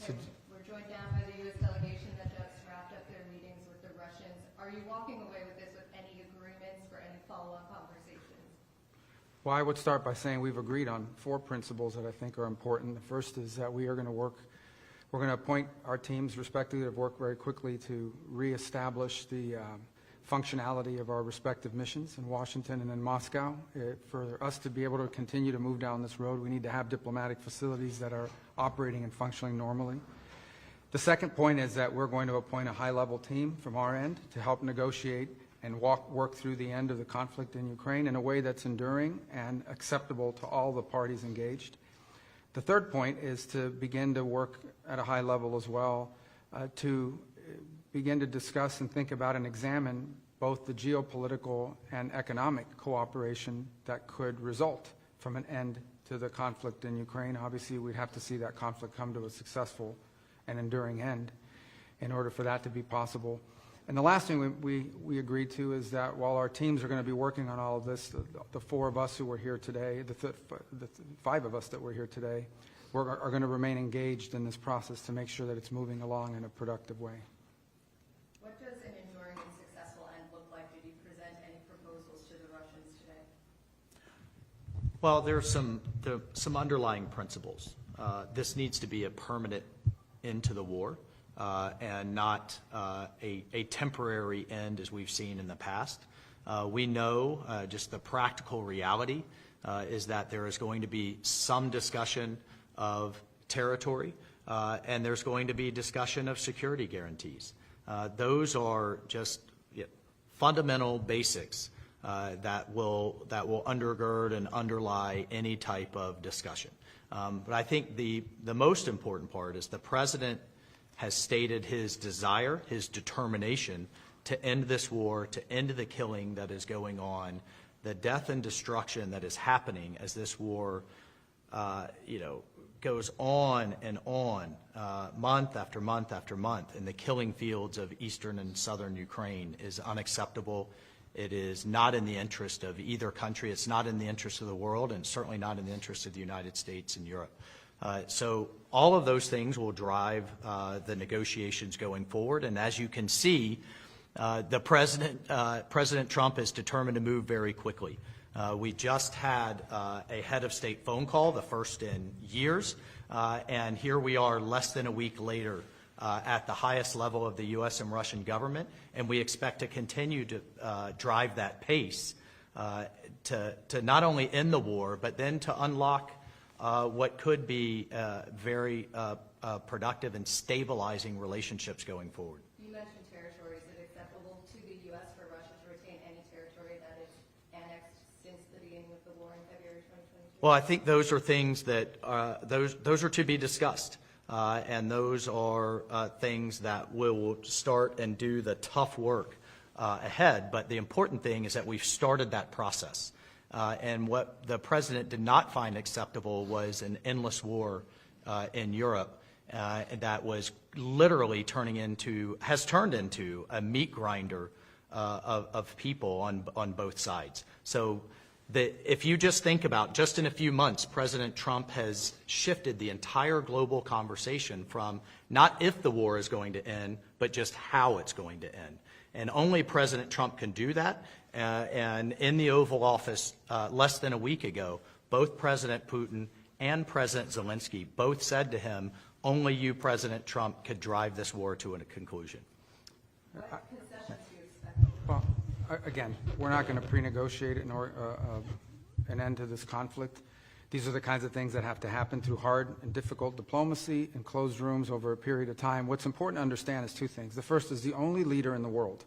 Okay, we're joined down by the U.S. delegation that just wrapped up their meetings with the Russians. Are you walking away with this with any agreements for any follow-up conversations? Well, I would start by saying we've agreed on 4 principles that I think are important. The first is that we're going to appoint our teams respectively to work very quickly to reestablish the functionality of our respective missions in Washington and in Moscow. For us to be able to continue to move down this road, we need to have diplomatic facilities that are operating and functioning normally. The second point is that we're going to appoint a high-level team from our end to help negotiate and work through the end of the conflict in Ukraine in a way that's enduring and acceptable to all the parties engaged. The third point is to begin to work at a high level as well to begin to discuss and think about and examine both the geopolitical and economic cooperation that could result from an end to the conflict in Ukraine. Obviously, we'd have to see that conflict come to a successful and enduring end in order for that to be possible. And the last thing we agreed to is that while our teams are going to be working on all of this, the 4 of us who were here today, the 5 of us that were here today, are going to remain engaged in this process to make sure that it's moving along in a productive way. What does an enduring and successful end look like? Did you present any proposals to the Russians today? Well, there are some underlying principles. This needs to be a permanent end to the war. And not a temporary end as we've seen in the past. We know just the practical reality is that there is going to be some discussion of territory and there's going to be discussion of security guarantees. Those are just fundamental basics that will undergird and underlie any type of discussion. But I think the most important part is the President has stated his desire, his determination to end this war, to end the killing that is going on, the death and destruction that is happening as this war, goes on and on, month after month after month, in the killing fields of eastern and southern Ukraine is unacceptable. It is not in the interest of either country. It's not in the interest of the world, and it's certainly not in the interest of the United States and Europe. So all of those things will drive the negotiations going forward. And as you can see, President Trump is determined to move very quickly. We just had a head of state phone call, the first in years, and here we are less than a week later at the highest level of the U.S. and Russian government, and we expect to continue to drive that pace to not only end the war, but then to unlock what could be very productive and stabilizing relationships going forward. You mentioned territory. Is it acceptable to the U.S. for Russia to retain any territory that is annexed since the beginning of the war in February 2022? Well, I think those are things that those are to be discussed, and those are things that we'll start and do the tough work ahead. But the important thing is that we've started that process. And what the President did not find acceptable was an endless war in Europe that was literally has turned into a meat grinder of people on both sides. So if you just think about, just in a few months, President Trump has shifted the entire global conversation from not if the war is going to end, but just how it's going to end. And only President Trump can do that. And in the Oval Office less than a week ago, both President Putin and President Zelensky both said to him, only you, President Trump, could drive this war to a conclusion. What concessions do you expect? Well, again, we're not going to pre-negotiate an end to this conflict. These are the kinds of things that have to happen through hard and difficult diplomacy in closed rooms over a period of time. What's important to understand is 2 things. The first is the only leader in the world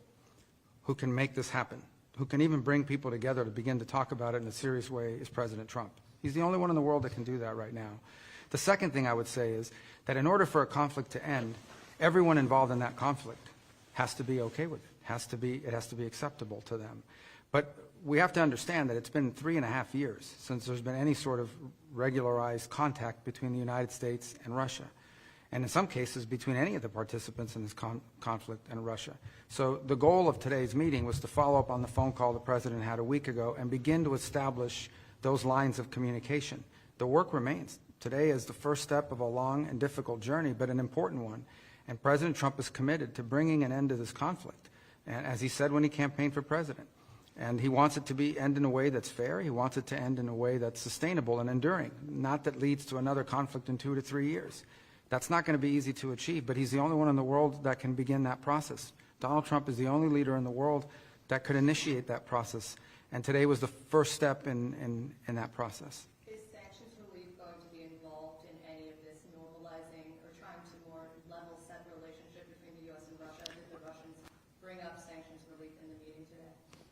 who can make this happen, who can even bring people together to begin to talk about it in a serious way, is President Trump. He's the only one in the world that can do that right now. The second thing I would say is that in order for a conflict to end, everyone involved in that conflict has to be okay with it. It has to be acceptable to them. But we have to understand that it's been 3.5 years since there's been any sort of regularized contact between the United States and Russia, and in some cases between any of the participants in this conflict and Russia. So the goal of today's meeting was to follow up on the phone call the President had a week ago and begin to establish those lines of communication. The work remains. Today is the first step of a long and difficult journey, but an important one. And President Trump is committed to bringing an end to this conflict, and as he said when he campaigned for president. And he wants it to end in a way that's fair. He wants it to end in a way that's sustainable and enduring, not that leads to another conflict in 2 to 3 years. That's not going to be easy to achieve, but he's the only one in the world that can begin that process. Donald Trump is the only leader in the world that could initiate that process, and today was the first step in that process. Is sanctions relief going to be involved in any of this normalizing or trying to more level set relationship between the U.S. and Russia? Did the Russians bring up sanctions relief in the meeting today?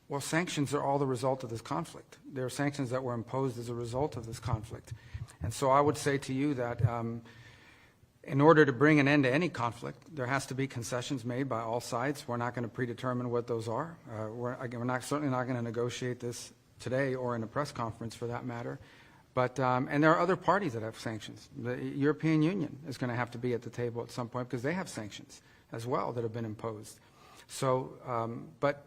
Well, sanctions are all the result of this conflict. There are sanctions that were imposed as a result of this conflict. And so I would say to you that in order to bring an end to any conflict, there has to be concessions made by all sides. We're not going to predetermine what those are. We're certainly not going to negotiate this today or in a press conference for that matter. But, and there are other parties that have sanctions. The European Union is going to have to be at the table at some point because they have sanctions as well that have been imposed. So, but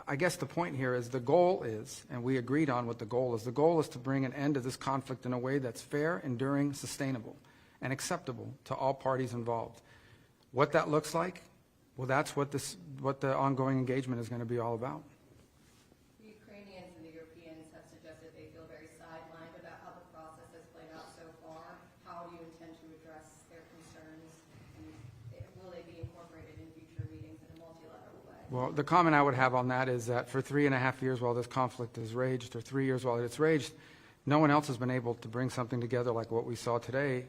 I guess the point here is the goal is, and we agreed on what the goal is to bring an end to this conflict in a way that's fair, enduring, sustainable, and acceptable to all parties involved. What that looks like, well, that's what the ongoing engagement is going to be all about. The Ukrainians and the Europeans have suggested they feel very sidelined about how the process has played out so far. How do you intend to address their concerns, and will they be incorporated in future meetings in a multilateral way? Well, the comment I would have on that is that for 3.5 years while this conflict has raged, or 3 years while it's raged, no one else has been able to bring something together like what we saw today,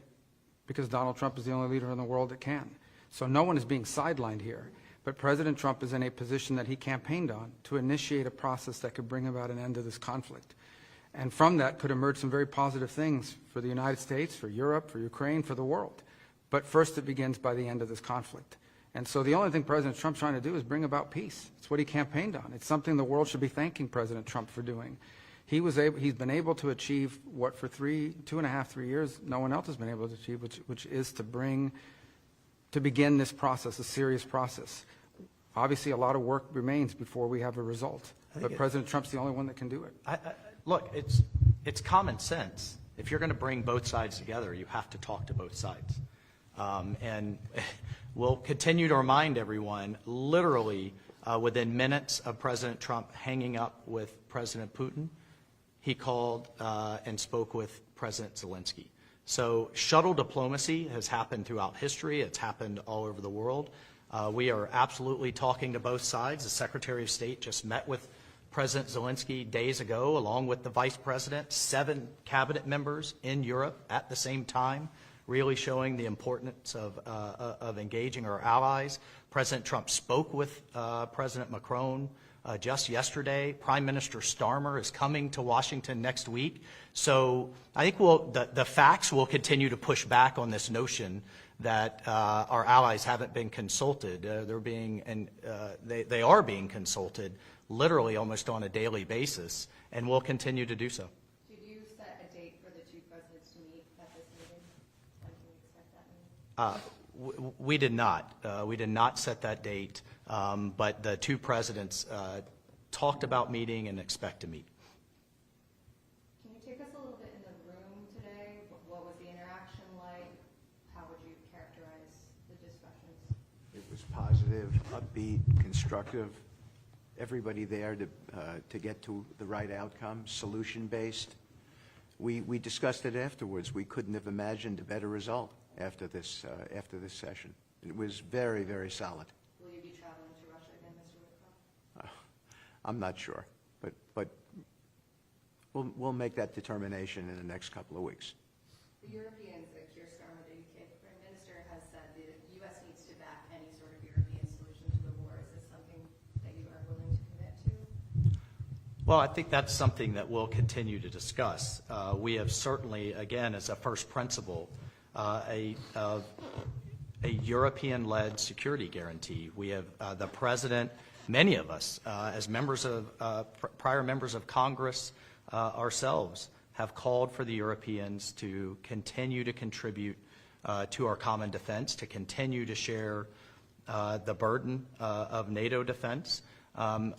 because Donald Trump is the only leader in the world that can. So no one is being sidelined here. But President Trump is in a position that he campaigned on to initiate a process that could bring about an end to this conflict. And from that could emerge some very positive things for the United States, for Europe, for Ukraine, for the world. But first it begins by the end of this conflict. And so the only thing President Trump's trying to do is bring about peace. It's what he campaigned on. It's something the world should be thanking President Trump for doing. He's been able to achieve what for 2.5, 3 years, no one else has been able to achieve, which is to begin this process, a serious process. Obviously, a lot of work remains before we have a result, but President Trump's the only one that can do it. Look, it's common sense. If you're going to bring both sides together, you have to talk to both sides. And we'll continue to remind everyone, literally within minutes of President Trump hanging up with President Putin, he called and spoke with President Zelensky. So shuttle diplomacy has happened throughout history. It's happened all over the world. We are absolutely talking to both sides. The Secretary of State just met with President Zelensky days ago, along with the Vice President, 7 cabinet members in Europe at the same time, really showing the importance of engaging our allies. President Trump spoke with President Macron just yesterday. Prime Minister Starmer is coming to Washington next week. So I think the facts will continue to push back on this notion that our allies haven't been consulted. They are being consulted literally almost on a daily basis, and will continue to do so. Did you set a date for the two presidents to meet at this meeting? When can we expect that meeting? We did not. We did not set that date, but the two presidents talked about meeting and expect to meet. Can you take us a little bit in the room today? What was the interaction like? How would you characterize the discussions? It was positive, upbeat, constructive. Everybody there to get to the right outcome, solution-based. We discussed it afterwards. We couldn't have imagined a better result after this session. It was very, very solid. Will you be traveling to Russia again, Mr. Whitcomb? I'm not sure, but we'll make that determination in the next couple of weeks. The Europeans, Keir Starmer, the UK Prime Minister, has said the U.S. needs to back any sort of European solution to the war. Is this something that you are willing to commit to? Well, I think that's something that we'll continue to discuss. We have certainly, again, as a first principle, a European-led security guarantee. We have the President, many of us, as members of prior members of Congress ourselves, have called for the Europeans to continue to contribute to our common defense, to continue to share the burden of NATO defense.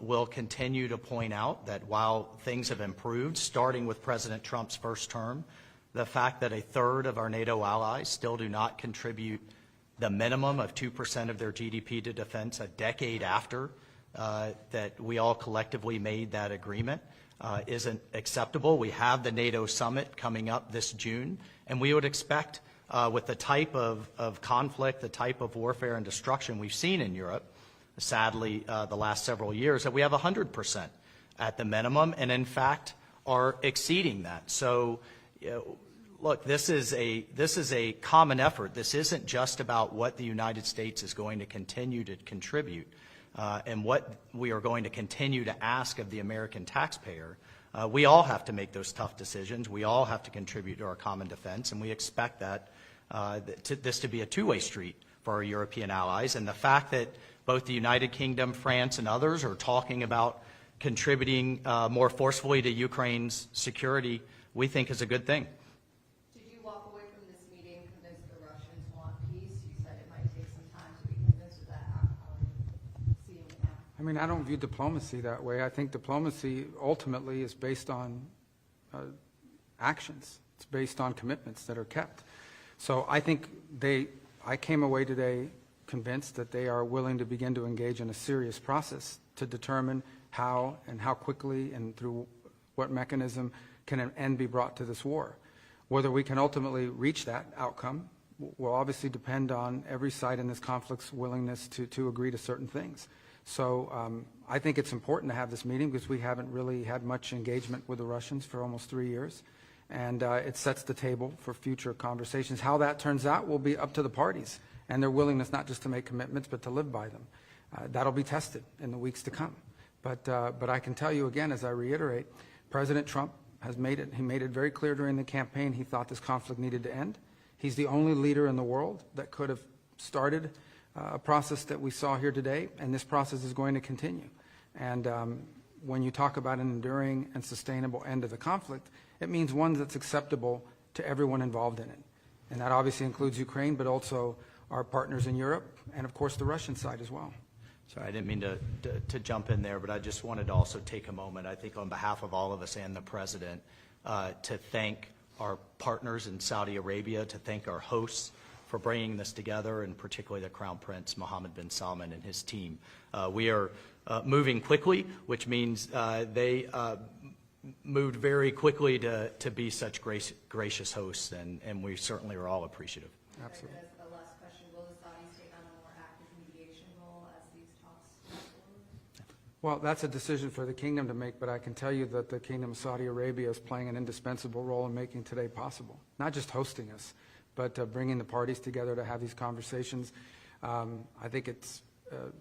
We'll continue to point out that while things have improved, starting with President Trump's first term, the fact that a third of our NATO allies still do not contribute the minimum of 2% of their GDP to defense a decade after that we all collectively made that agreement isn't acceptable. We have the NATO summit coming up this June, and we would expect with the type of conflict, the type of warfare and destruction we've seen in Europe, sadly, the last several years, that we have 100% at the minimum, and in fact are exceeding that. So, look, this is a common effort. This isn't just about what the United States is going to continue to contribute and what we are going to continue to ask of the American taxpayer. We all have to make those tough decisions. We all have to contribute to our common defense, and we expect that this to be a two-way street for our European allies. And the fact that both the United Kingdom, France, and others are talking about contributing more forcefully to Ukraine's security, we think is a good thing. Did you walk away from this meeting convinced the Russians want peace? You said it might take some time to be convinced of that. How are you seeing it now? I mean, I don't view diplomacy that way. I think diplomacy ultimately is based on actions. It's based on commitments that are kept. So I think I came away today convinced that they are willing to begin to engage in a serious process to determine how and how quickly and through what mechanism can an end be brought to this war. Whether we can ultimately reach that outcome will obviously depend on every side in this conflict's willingness to agree to certain things. So I think it's important to have this meeting because we haven't really had much engagement with the Russians for almost 3 years. And it sets the table for future conversations. How that turns out will be up to the parties and their willingness not just to make commitments but to live by them. That'll be tested in the weeks to come. But I can tell you again, as I reiterate, President Trump has made it very clear during the campaign he thought this conflict needed to end. He's the only leader in the world that could have started a process that we saw here today, and this process is going to continue. And when you talk about an enduring and sustainable end of the conflict, it means one that's acceptable to everyone involved in it. And that obviously includes Ukraine, but also our partners in Europe, and of course the Russian side as well. Sorry, I didn't mean to jump in there, but I just wanted to also take a moment, I think on behalf of all of us and the President, to thank our partners in Saudi Arabia, to thank our hosts for bringing this together, and particularly the Crown Prince Mohammed bin Salman and his team. We are moving quickly, which means they moved very quickly to be such gracious hosts, and we certainly are all appreciative. Absolutely. As the last question, will the Saudis take on a more active mediation role as these talks move forward? Well, that's a decision for the kingdom to make, but I can tell you that the Kingdom of Saudi Arabia is playing an indispensable role in making today possible. Not just hosting us, but bringing the parties together to have these conversations. I think it's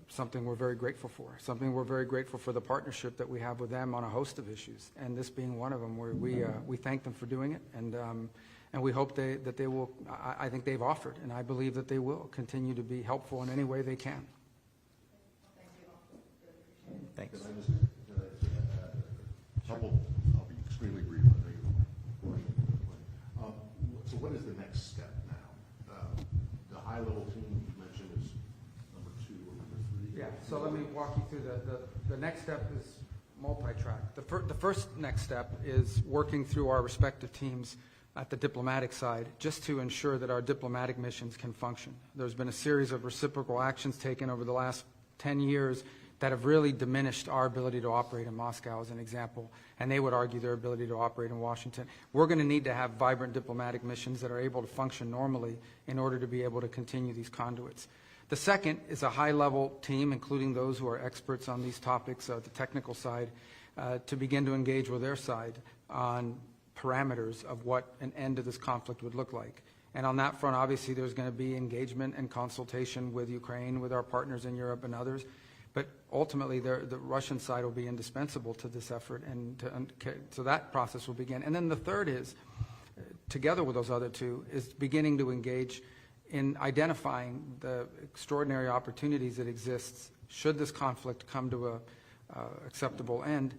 something we're very grateful for, something we're very grateful for the partnership that we have with them on a host of issues, and this being one of them, where we thank them for doing it, and we hope that they will, I think they've offered, and I believe that they will continue to be helpful in any way they can. Thanks. Can I just, I'll be extremely brief. I know you're so what is the next step now? The high-level team you mentioned is number 2 or number 3? Yeah, so let me walk you through the next step is multi-track. The first next step is working through our respective teams at the diplomatic side, just to ensure that our diplomatic missions can function. There's been a series of reciprocal actions taken over the last 10 years that have really diminished our ability to operate in Moscow, as an example, and they would argue their ability to operate in Washington. We're going to need to have vibrant diplomatic missions that are able to function normally in order to be able to continue these conduits. The second is a high-level team, including those who are experts on these topics, the technical side, to begin to engage with their side on parameters of what an end to this conflict would look like. And on that front, obviously, there's going to be engagement and consultation with Ukraine, with our partners in Europe and others. But ultimately, the Russian side will be indispensable to this effort, and so that process will begin. And then the third is, together with those other two, is beginning to engage in identifying the extraordinary opportunities that exist should this conflict come to a acceptable end,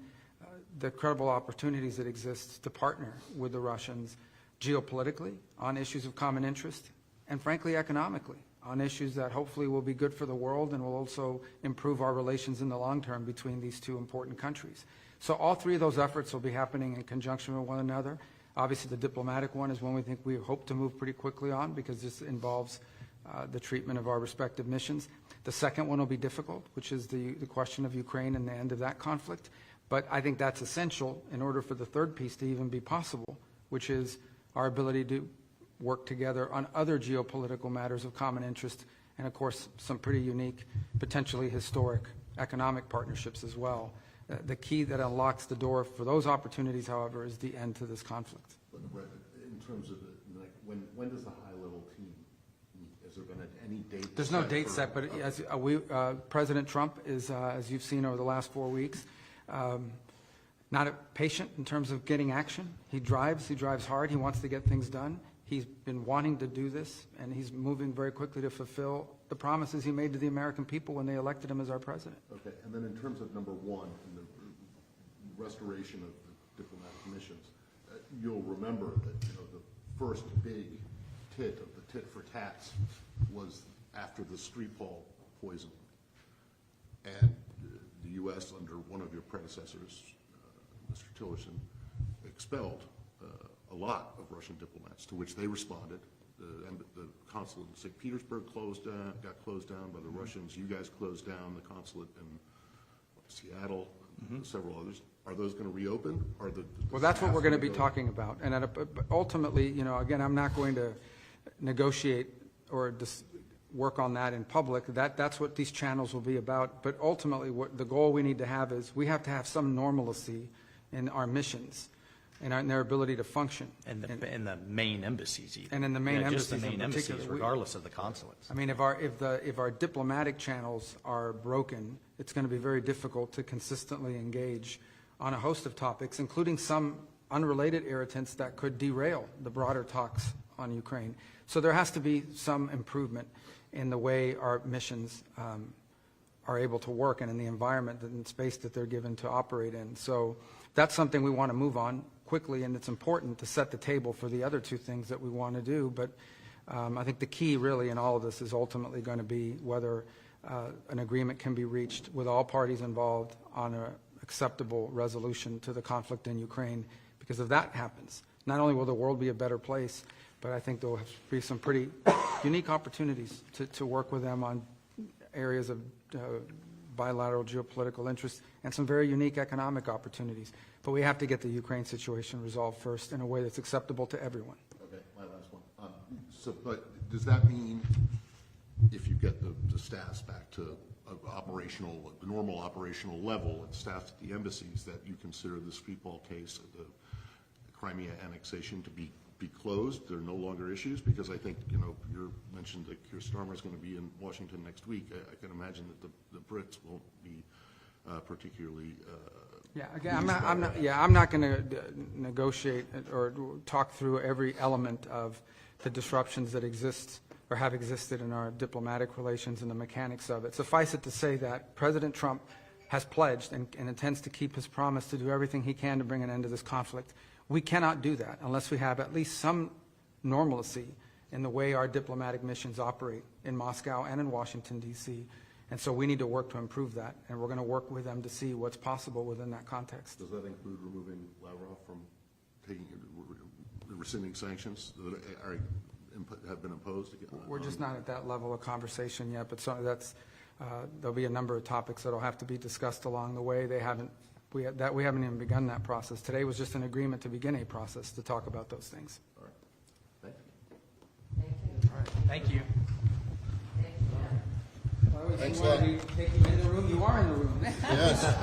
the credible opportunities that exist to partner with the Russians geopolitically on issues of common interest, and frankly economically on issues that hopefully will be good for the world and will also improve our relations in the long term between these two important countries. So all three of those efforts will be happening in conjunction with one another. Obviously, the diplomatic one is one we think we hope to move pretty quickly on because this involves the treatment of our respective missions. The second one will be difficult, which is the question of Ukraine and the end of that conflict. But I think that's essential in order for the third piece to even be possible, which is our ability to work together on other geopolitical matters of common interest and, of course, some pretty unique, potentially historic economic partnerships as well. The key that unlocks the door for those opportunities, however, is the end to this conflict. But in terms of when does the high-level team meet? Has there been any date? There's no date set, but as President Trump is, as you've seen over the last 4 weeks, not patient in terms of getting action. He drives hard, he wants to get things done. He's been wanting to do this, and he's moving very quickly to fulfill the promises he made to the American people when they elected him as our president. Okay, and then in terms of number one, in the restoration of the diplomatic missions, you'll remember that the first big tit of the tit for tats was after the Skripal poisoning, and the U.S. under one of your predecessors, Mr. Tillerson, expelled a lot of Russian diplomats, to which they responded. The consulate in St. Petersburg got closed down by the Russians. You guys closed down the consulate in Seattle, several others. Are those going to reopen? Well, that's what we're going to be talking about. And ultimately, again, I'm not going to negotiate or work on that in public. That's what these channels will be about. But ultimately, what the goal we need to have is we have to have some normalcy in our missions and in their ability to function. And the main embassies even. And in the main just the embassies main in particular. embassies, regardless of the consulates. I mean, if our diplomatic channels are broken, it's going to be very difficult to consistently engage on a host of topics, including some unrelated irritants that could derail the broader talks on Ukraine. So there has to be some improvement in the way our missions are able to work and in the environment and space that they're given to operate in. So that's something we want to move on quickly, and it's important to set the table for the other two things that we want to do. But I think the key really in all of this is ultimately going to be whether an agreement can be reached with all parties involved on an acceptable resolution to the conflict in Ukraine. Because if that happens, not only will the world be a better place, but I think there will be some pretty unique opportunities to work with them on areas of bilateral geopolitical interest and some very unique economic opportunities. But we have to get the Ukraine situation resolved first in a way that's acceptable to everyone. Okay, my last one. But does that mean if you get the staffs back to the normal operational level and staff at the embassies, that you consider the Skripal case, the Crimea annexation, to be closed? There are no longer issues? Because I think, you mentioned that Keir Starmer is going to be in Washington next week. I can imagine that the Brits won't be particularly Yeah, again, I'm not going to negotiate or talk through every element of the disruptions that exist or have existed in our diplomatic relations and the mechanics of it. Suffice it to say that President Trump has pledged and intends to keep his promise to do everything he can to bring an end to this conflict. We cannot do that unless we have at least some normalcy in the way our diplomatic missions operate in Moscow and in Washington, D.C. And so we need to work to improve that, and we're going to work with them to see what's possible within that context. Does that include removing Lavrov from rescinding sanctions that have been imposed? We're just not at that level of conversation yet, but certainly there'll be a number of topics that will have to be discussed along the way. We haven't even begun that process. Today was just an agreement to begin a process to talk about those things. All right. Thank you. All right. Thank you. Thanks a lot. Take you in the room. You are in the room. Yes.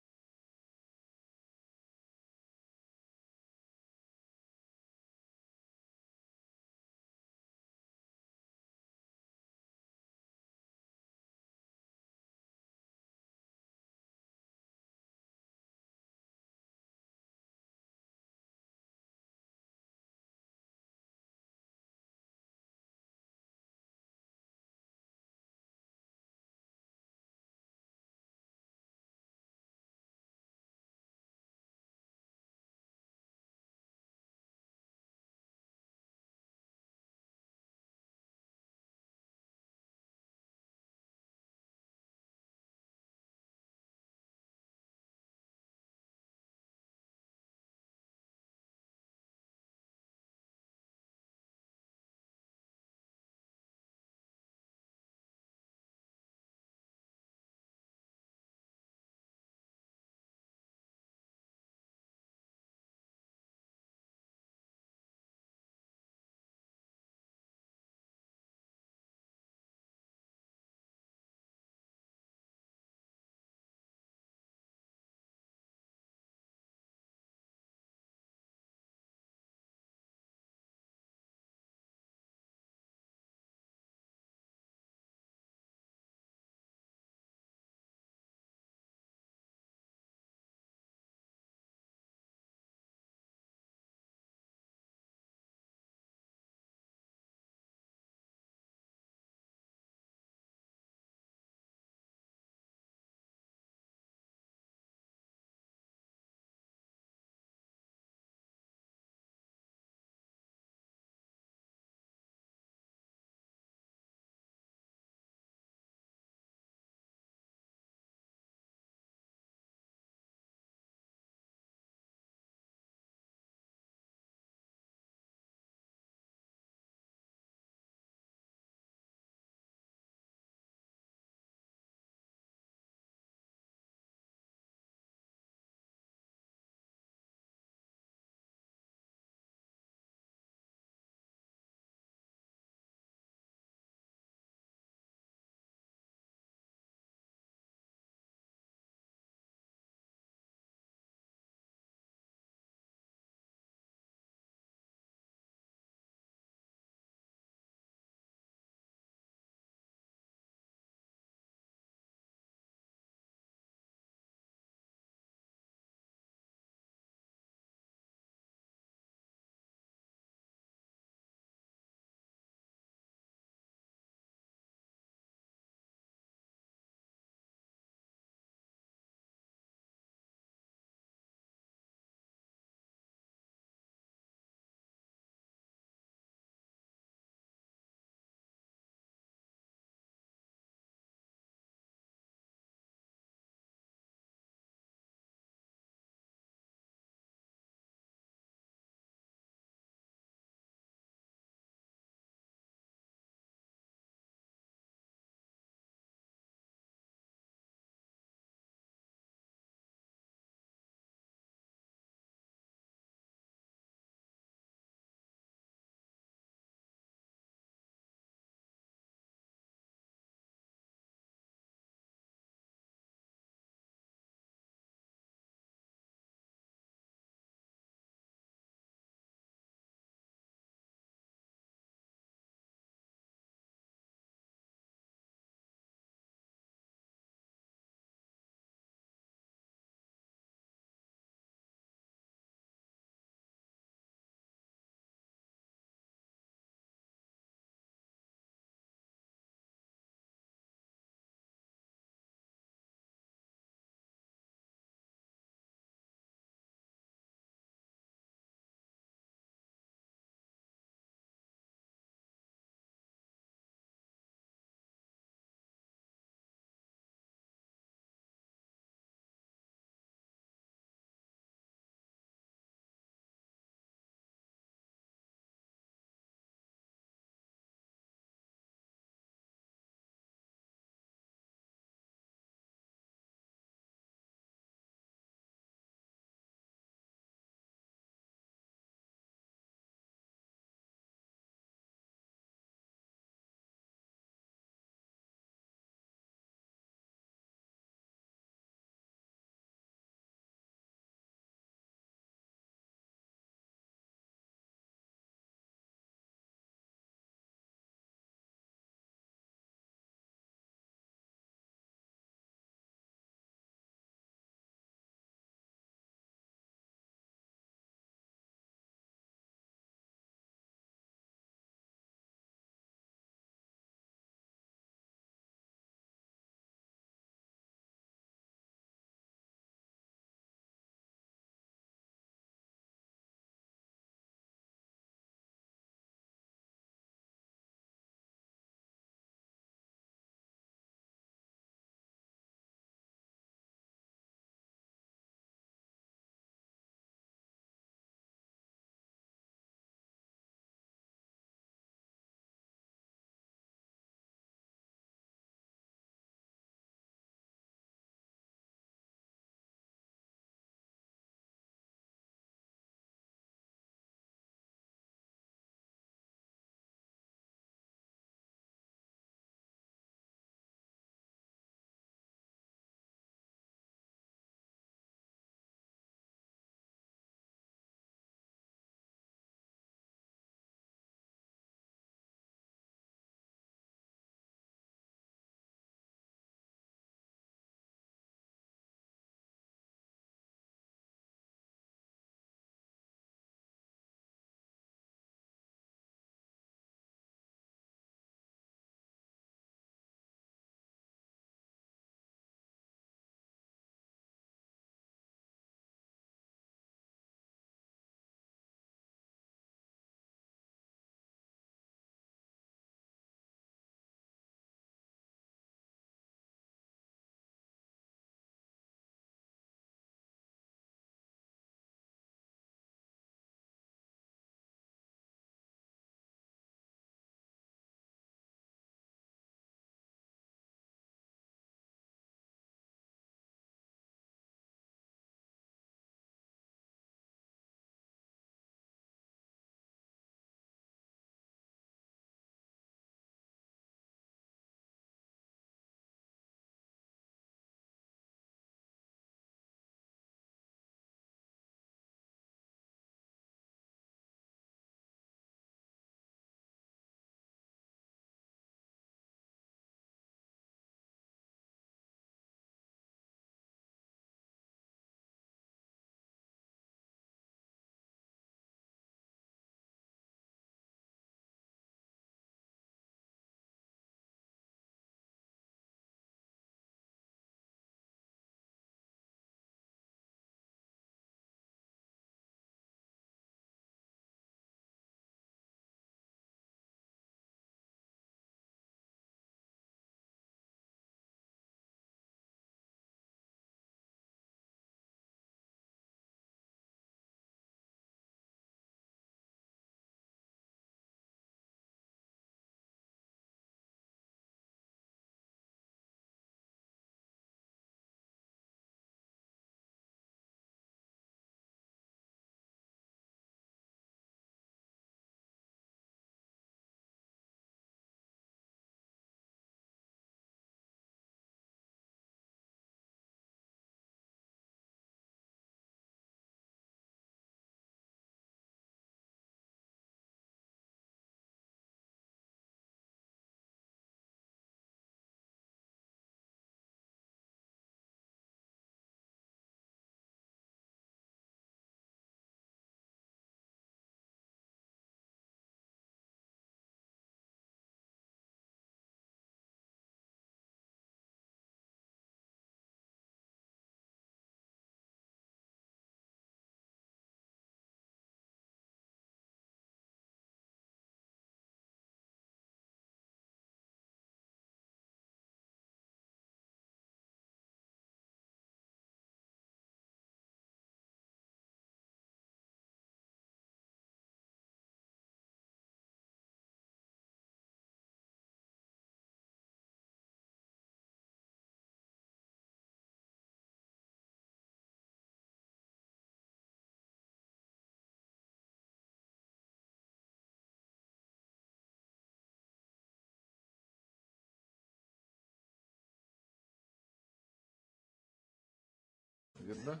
Видно?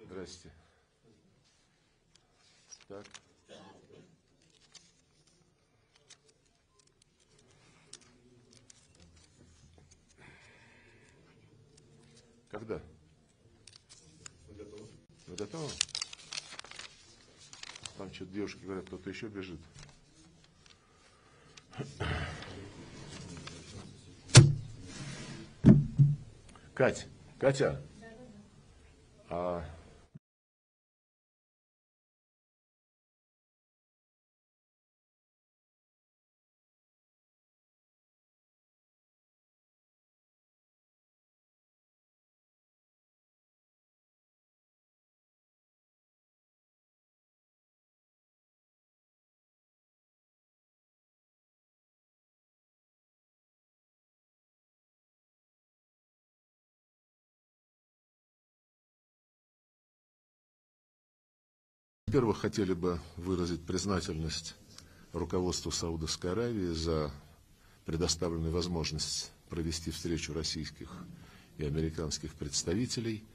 Здрасте. Так. Когда? Вы готовы? Там что-то девушки говорят, кто-то еще бежит. Катя, Во-первых, хотели бы выразить признательность руководству Саудовской Аравии за предоставленную возможность провести встречу российских и американских представителей.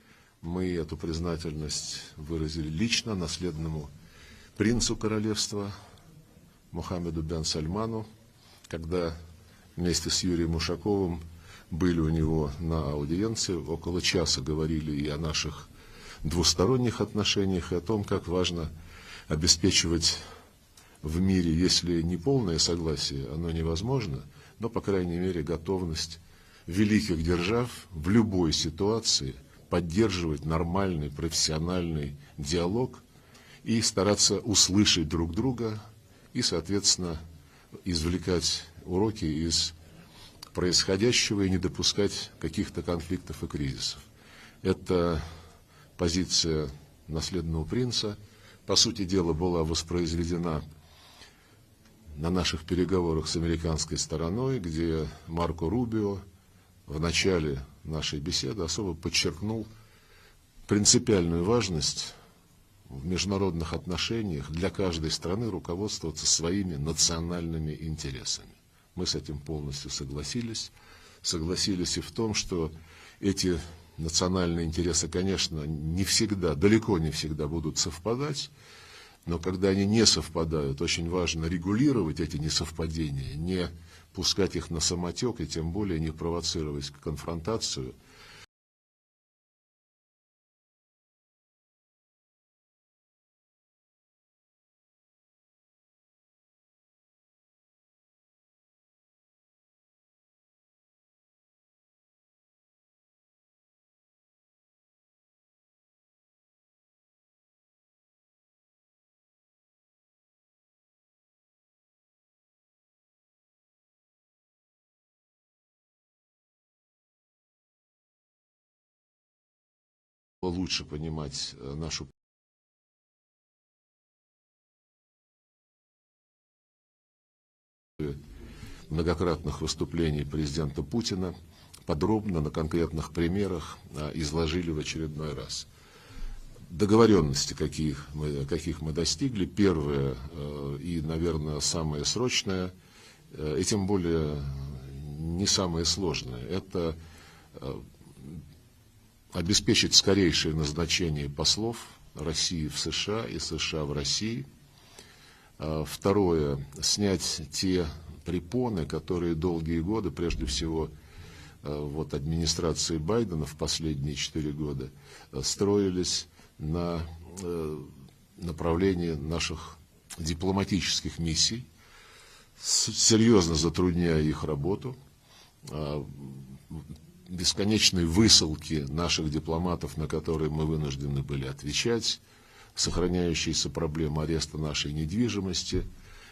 Мы эту признательность выразили лично наследному принцу королевства Мухаммеду бен Сальману, когда вместе с Юрием Ушаковым были у него на аудиенции, около часа говорили и о наших двусторонних отношениях, и о том, как важно обеспечивать в мире, если не полное согласие, оно невозможно, но, по крайней мере, готовность великих держав в любой ситуации поддерживать нормальный, профессиональный диалог и стараться услышать друг друга и, соответственно, извлекать уроки из происходящего и не допускать каких-то конфликтов и кризисов. Это позиция наследного принца, по сути дела, была воспроизведена на наших переговорах с американской стороной, где Марко Рубио в начале нашей беседы особо подчеркнул принципиальную важность в международных отношениях для каждой страны руководствоваться своими национальными интересами. Мы с этим полностью согласились. Согласились и в том, что эти национальные интересы, конечно, не всегда, далеко не всегда будут совпадать, но когда они не совпадают, очень важно регулировать эти несовпадения, не пускать их на самотек и тем более не провоцировать конфронтацию. Лучше понимать нашу многократных выступлений президента Путина, подробно на конкретных примерах изложили в очередной раз. Договоренности, каких мы достигли, первое и, наверное, самое срочное, и тем более не самое сложное, это обеспечить скорейшее назначение послов России в США и США в России. Второе, снять те препоны, которые долгие годы, прежде всего вот администрации Байдена в последние 4 года, строились на направлении наших дипломатических миссий, серьезно затрудняя их работу, бесконечные высылки наших дипломатов, на которые мы вынуждены были отвечать, сохраняющиеся проблемы ареста нашей недвижимости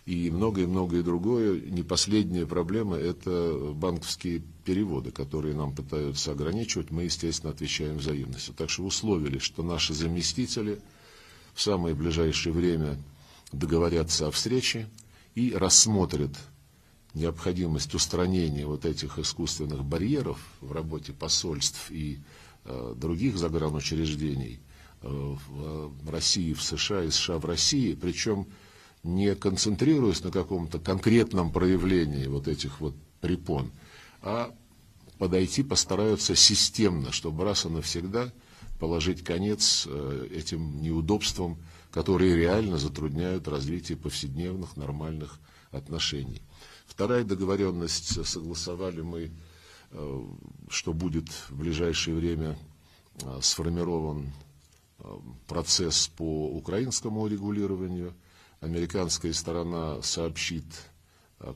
и многое другое. Не последняя проблема – это банковские переводы, которые нам пытаются ограничивать. Мы, естественно, отвечаем взаимностью. Так что условились, что наши заместители в самое ближайшее время договорятся о встрече и рассмотрят необходимость устранения вот этих искусственных барьеров в работе посольств и других загранучреждений в России, в США и США в России, причем не концентрируясь на каком-то конкретном проявлении вот этих вот препон, а постараются системно, чтобы раз и навсегда положить конец этим неудобствам, которые реально затрудняют развитие повседневных нормальных отношений. Вторая договоренность, согласовали мы, что будет в ближайшее время сформирован процесс по украинскому урегулированию. Американская сторона сообщит,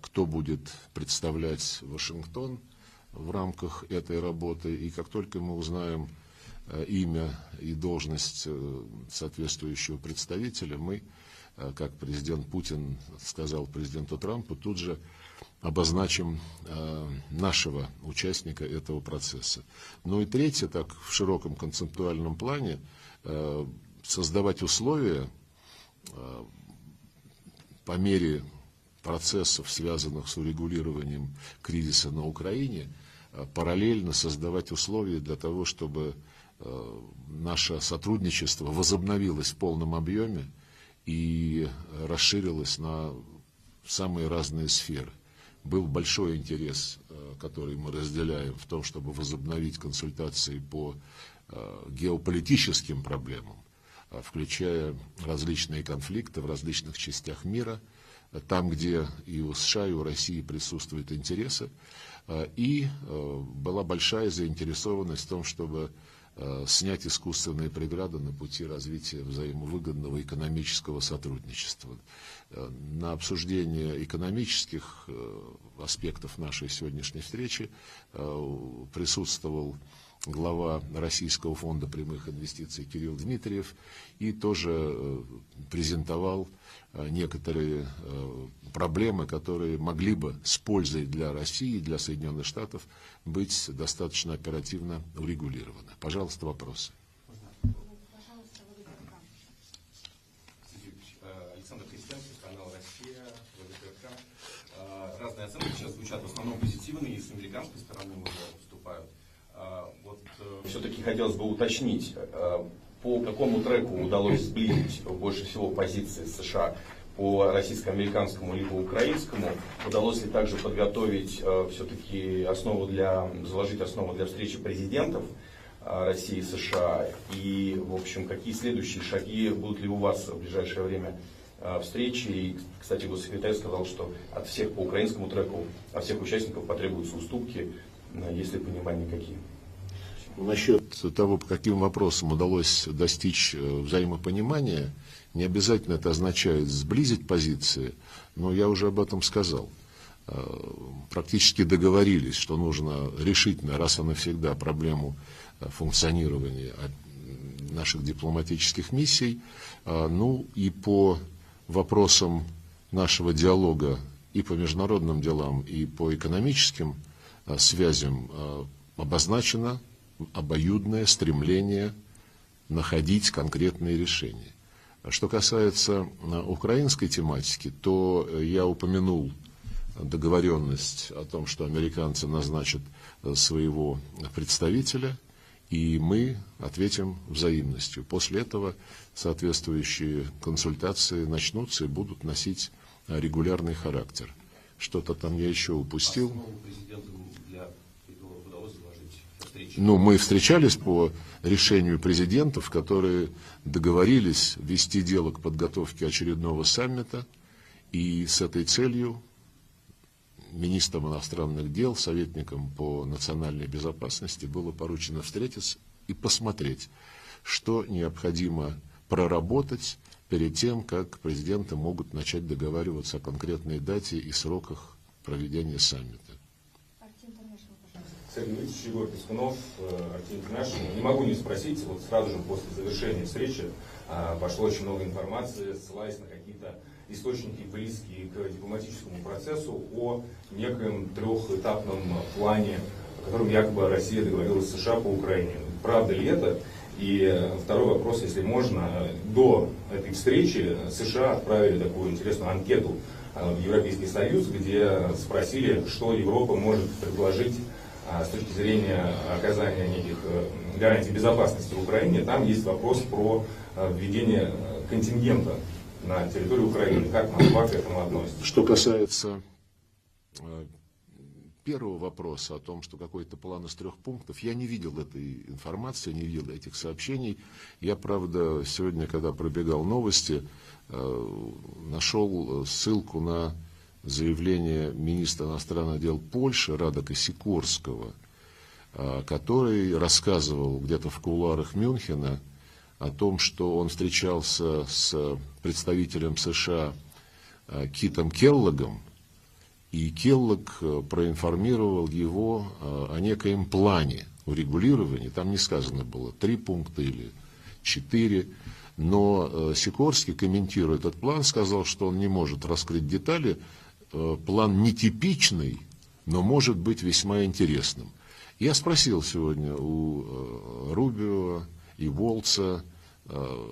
кто будет представлять Вашингтон в рамках этой работы. И как только мы узнаем имя и должность соответствующего представителя, мы, как президент Путин сказал президенту Трампу, тут же обозначим нашего участника этого процесса. Ну и третье, так в широком концептуальном плане, создавать условия по мере процессов, связанных с урегулированием кризиса на Украине, параллельно создавать условия для того, чтобы наше сотрудничество возобновилось в полном объеме и расширилось на самые разные сферы. Был большой интерес, который мы разделяем, в том, чтобы возобновить консультации по геополитическим проблемам, включая различные конфликты в различных частях мира, там, где и у США, и у России присутствуют интересы. И была большая заинтересованность в том, чтобы снять искусственные преграды на пути развития взаимовыгодного экономического сотрудничества. На обсуждение экономических аспектов нашей сегодняшней встречи присутствовал глава Российского фонда прямых инвестиций Кирилл Дмитриев и тоже презентовал некоторые проблемы, которые могли бы с пользой для России и для Соединенных Штатов быть достаточно оперативно урегулированы. Пожалуйста, вопросы. Александр Крестьянский, канал «Россия», ВГТРК. Разные оценки сейчас звучат, в основном позитивные, и с американской стороны уже выступают. Все-таки хотелось бы уточнить, по какому треку удалось сблизить больше всего позиции США, по российско-американскому либо украинскому? Удалось ли также подготовить все-таки заложить основу для встречи президентов России и США? И, в общем, какие следующие шаги будут ли у вас в ближайшее время встречи? И, кстати, госсекретарь сказал, что от всех по украинскому треку, от всех участников потребуются уступки. Есть ли понимание какие? Насчет того, по каким вопросам удалось достичь взаимопонимания, не обязательно это означает сблизить позиции, но я уже об этом сказал. Практически договорились, что нужно решительно, раз и навсегда, проблему функционирования наших дипломатических миссий. Ну и по вопросам нашего диалога и по международным делам, и по экономическим связям обозначено обоюдное стремление находить конкретные решения. Что касается украинской тематики, то я упомянул договоренность о том, что американцы назначат своего представителя, и мы ответим взаимностью. После этого соответствующие консультации начнутся и будут носить регулярный характер. Что-то там я еще упустил. Ну, мы встречались по решению президентов, которые договорились вести дело к подготовке очередного саммита, и с этой целью министром иностранных дел, советником по национальной безопасности было поручено встретиться и посмотреть, что необходимо проработать перед тем, как президенты могут начать договариваться о конкретной дате и сроках проведения саммита. Сергей Юрьевич, Егор Пескунов, Арти Интернешнл. Не могу не спросить, вот сразу же после завершения встречи пошло очень много информации, ссылаясь на какие-то источники, близкие к дипломатическому процессу, о некоем трехэтапном плане, о котором якобы Россия договорилась с США по Украине. Правда ли это? И второй вопрос, если можно. До этой встречи США отправили такую интересную анкету в Европейский Союз, где спросили, что Европа может предложить с точки зрения оказания неких гарантий безопасности в Украине. Там есть вопрос про введение контингента на территории Украины. Как Москва к этому относится? Что касается первого вопроса о том, что какой-то план из 3 пунктов, я не видел этой информации, не видел этих сообщений. Я, правда, сегодня, когда пробегал новости, нашел ссылку на заявление министра иностранных дел Польши Радека Сикорского, который рассказывал где-то в кулуарах Мюнхена о том, что он встречался с представителем США Китом Келлогом, и Келлог проинформировал его о некоем плане урегулирования. Там не сказано было 3 пункта или 4, но Сикорский, комментируя этот план, сказал, что он не может раскрыть детали. План нетипичный, но может быть весьма интересным. Я спросил сегодня у Рубио и Волца,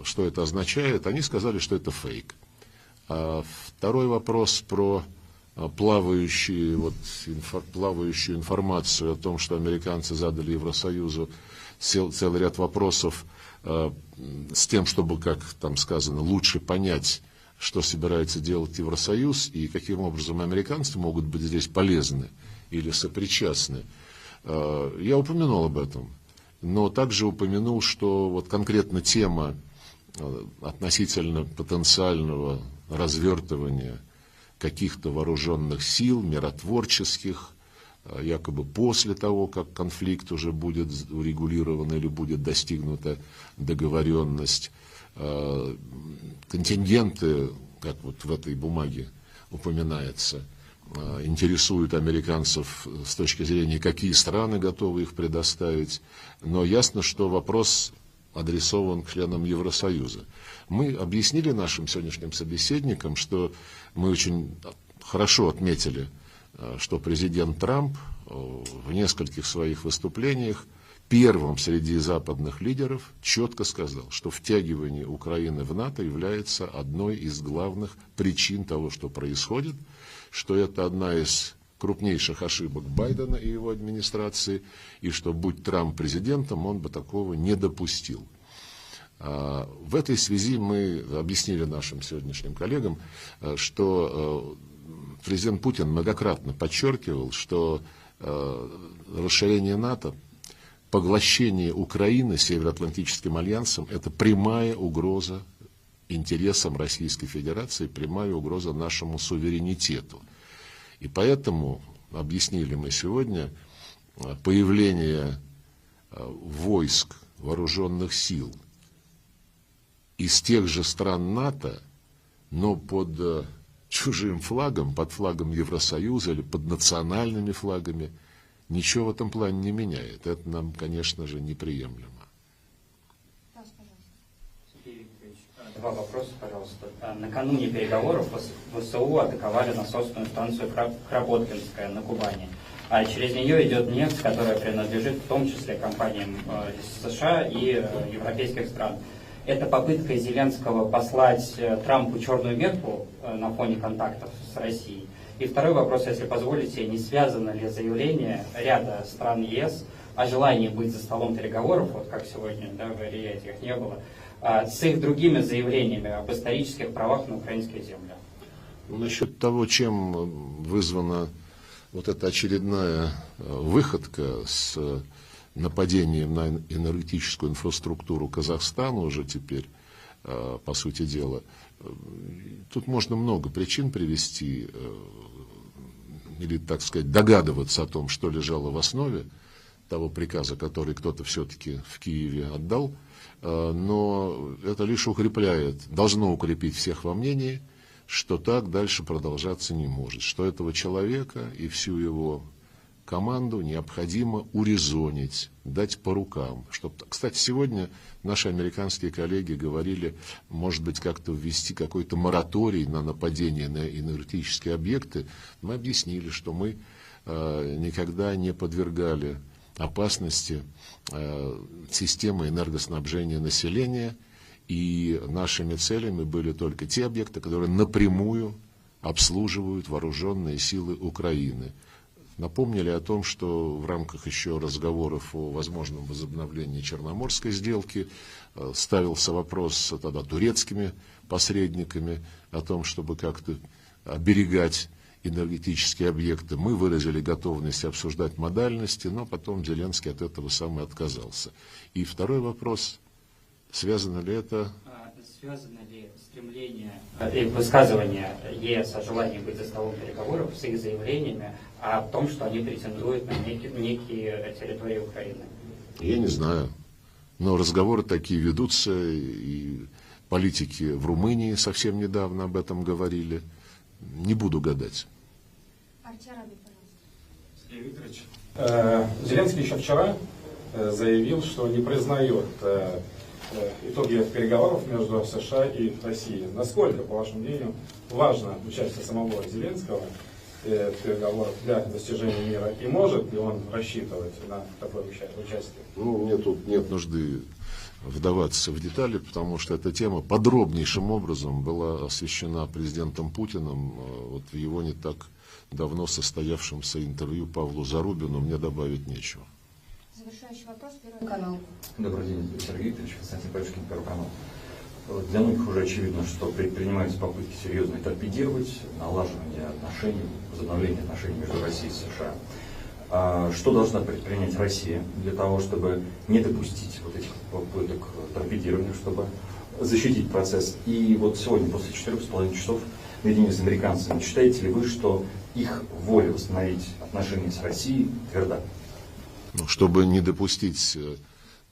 что это означает. Они сказали, что это фейк. Второй вопрос про плавающую информацию о том, что американцы задали Евросоюзу целый ряд вопросов с тем, чтобы, как там сказано, лучше понять, что собирается делать Евросоюз и каким образом американцы могут быть здесь полезны или сопричастны. Я упомянул об этом, но также упомянул, что вот конкретно тема относительно потенциального развертывания каких-то вооруженных сил, миротворческих, якобы после того, как конфликт уже будет урегулирован или будет достигнута договоренность. Контингенты, как вот в этой бумаге упоминается, интересуют американцев с точки зрения, какие страны готовы их предоставить. Но ясно, что вопрос адресован к членам Евросоюза. Мы объяснили нашим сегодняшним собеседникам, что мы очень хорошо отметили, что президент Трамп в нескольких своих выступлениях первым среди западных лидеров четко сказал, что втягивание Украины в НАТО является одной из главных причин того, что происходит, что это одна из крупнейших ошибок Байдена и его администрации, и что, будь Трамп президентом, он бы такого не допустил. В этой связи мы объяснили нашим сегодняшним коллегам, что президент Путин многократно подчеркивал, что расширение НАТО, поглощение Украины Североатлантическим альянсом – это прямая угроза интересам Российской Федерации, прямая угроза нашему суверенитету. И поэтому, объяснили мы сегодня, появление войск, вооруженных сил из тех же стран НАТО, но под чужим флагом, под флагом Евросоюза или под национальными флагами, ничего в этом плане не меняет. Это нам, конечно же, неприемлемо. Два вопроса, пожалуйста. Накануне переговоров ВСУ атаковали насосную станцию Кропоткинская на Кубани. А через нее идет нефть, которая принадлежит в том числе компаниям из США и европейских стран. Это попытка Зеленского послать Трампу черную метку на фоне контактов с Россией. И второй вопрос, если позволите, не связано ли заявление ряда стран ЕС о желании быть за столом переговоров, вот как сегодня, да, в Риаде их не было, с их другими заявлениями об исторических правах на украинские земли? Насчет того, чем вызвана вот эта очередная выходка с нападением на энергетическую инфраструктуру Казахстана уже теперь, по сути дела, тут можно много причин привести, или, так сказать, догадываться о том, что лежало в основе того приказа, который кто-то все-таки в Киеве отдал, но это лишь укрепляет, должно укрепить всех во мнении, что так дальше продолжаться не может, что этого человека и всю его команду необходимо урезонить, дать по рукам. Кстати, сегодня наши американские коллеги говорили, может быть, как-то ввести какой-то мораторий на нападение на энергетические объекты. Мы объяснили, что мы никогда не подвергали опасности системы энергоснабжения населения, и нашими целями были только те объекты, которые напрямую обслуживают вооруженные силы Украины. Напомнили о том, что в рамках еще разговоров о возможном возобновлении Черноморской сделки ставился вопрос тогда турецкими посредниками о том, чтобы как-то оберегать энергетические объекты. Мы выразили готовность обсуждать модальности, но потом Зеленский от этого сам и отказался. И второй вопрос, связано ли это... Связано ли стремление и высказывание ЕС о желании быть за столом переговоров с их заявлениями о том, что они претендуют на некие территории Украины? Я не знаю, но разговоры такие ведутся, и политики в Румынии совсем недавно об этом говорили. Не буду гадать. Сергей Викторович, Зеленский еще вчера заявил, что не признает итоги переговоров между США и Россией. Насколько, по вашему мнению, важно участие самого Зеленского в переговорах для достижения мира? И может ли он рассчитывать на такое участие? Ну, мне тут нет нужды вдаваться в детали, потому что эта тема подробнейшим образом была освещена президентом Путиным вот в его не так давно состоявшемся интервью Павлу Зарубину. Мне добавить нечего. Завершающий вопрос, Первый канал. Добрый день, Сергей Викторович, Константин Павловский, Первый канал. Для многих уже очевидно, что предпринимаются попытки серьезно торпедировать налаживание отношений, возобновление отношений между Россией и США. Что должна предпринять Россия для того, чтобы не допустить вот этих попыток торпедирования, чтобы защитить процесс? И вот сегодня, после 4,5 часов наедине с американцами, считаете ли вы, что их воля восстановить отношения с Россией тверда? Чтобы не допустить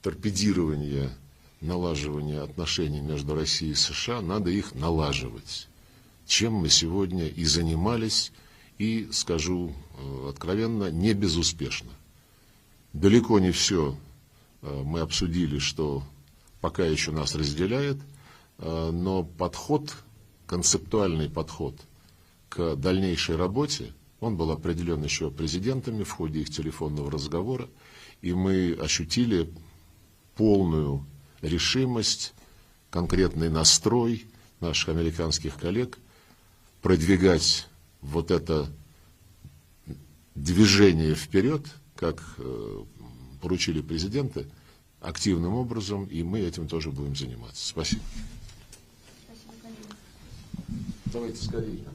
торпедирования, налаживания отношений между Россией и США, надо их налаживать. Чем мы сегодня и занимались, и, скажу откровенно, не безуспешно. Далеко не все мы обсудили, что пока еще нас разделяет, но подход, концептуальный подход к дальнейшей работе, он был определен еще президентами в ходе их телефонного разговора, и мы ощутили полную решимость, конкретный настрой наших американских коллег продвигать вот это движение вперед, как поручили президенты, активным образом, и мы этим тоже будем заниматься. Спасибо. Спасибо, коллеги. Давайте скорее.